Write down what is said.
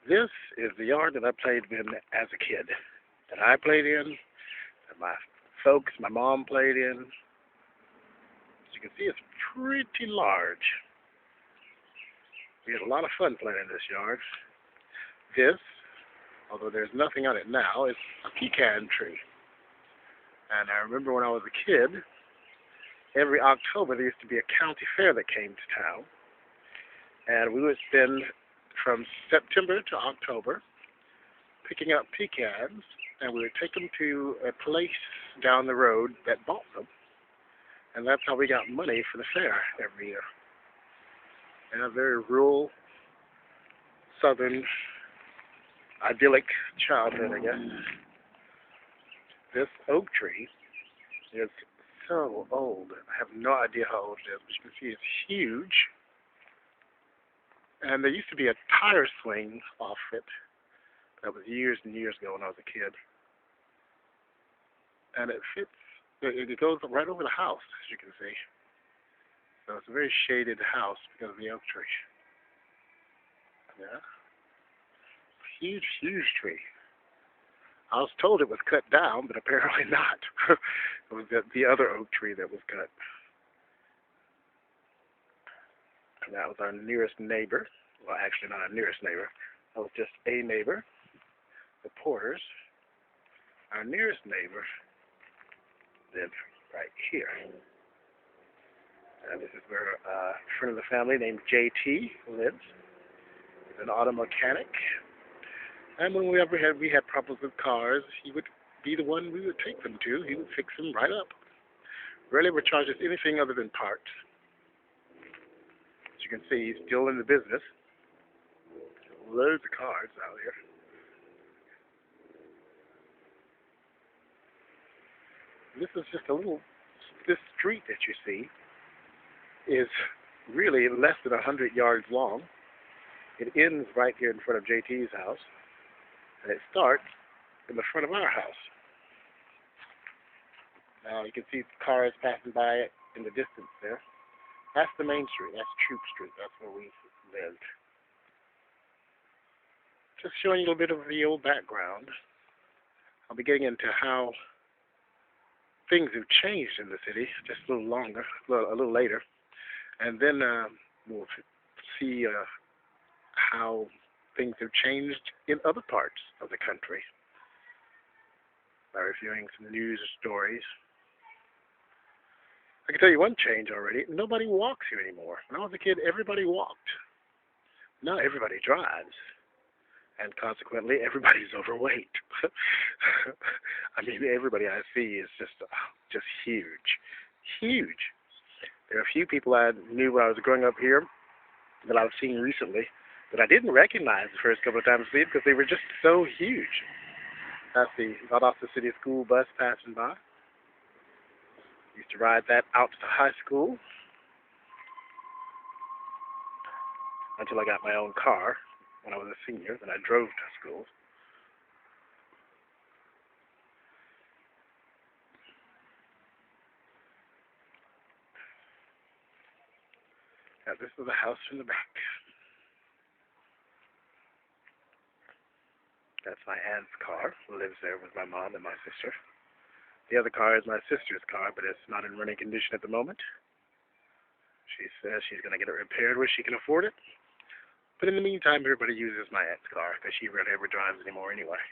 This is the yard that I played in as a kid. That I played in, that my folks, my mom played in. As you can see, it's pretty large. We had a lot of fun playing in this yard. This, although there's nothing on it now, is a pecan tree. And I remember when I was a kid, every October there used to be a county fair that came to town. And we would spend from September to October picking up pecans, and we would take them to a place down the road that bought them. And that's how we got money for the fair every year. And a very rural, southern, idyllic childhood, I guess. This oak tree is so old. I have no idea how old it is, but you can see it's huge. And there used to be a tire swing off it. That was years and years ago when I was a kid. And it fits, it goes right over the house, as you can see. So it's a very shaded house because of the oak tree. Yeah. Huge, huge tree. I was told it was cut down, but apparently not. It was the other oak tree that was cut. And that was our nearest neighbor. Well, actually not our nearest neighbor. That was just a neighbor. The Porters. Our nearest neighbor lived right here. And this is where a friend of the family named JT lives. He's an auto mechanic. And when we had problems with cars, he would be the one we would take them to. He would fix them right up. Rarely would charge us anything other than parts. As you can see, he's still in the business. Loads of cars out here. This is just this street that you see is really less than 100 yards long. It ends right here in front of JT's house, and it starts in the front of our house. Now you can see cars passing by in the distance there. That's the main street. That's Troop Street. That's where we lived. Just showing you a little bit of the old background. I'll be getting into how things have changed in the city just a little later. And then we'll see how things have changed in other parts of the country by reviewing some news stories. I can tell you one change already. Nobody walks here anymore. When I was a kid, everybody walked. Now everybody drives. And consequently, everybody's overweight. I mean, everybody I see is just huge. Huge. There are a few people I knew when I was growing up here that I've seen recently that I didn't recognize the first couple of times I see because they were just so huge. That's the Valdosta City School bus passing by. Used to ride that out to the high school until I got my own car when I was a senior. Then I drove to school. Now, this is the house from the back. That's my aunt's car, who lives there with my mom and my sister. The other car is my sister's car, but it's not in running condition at the moment. She says she's going to get it repaired where she can afford it. But in the meantime, everybody uses my aunt's car because she rarely ever drives anymore anyway.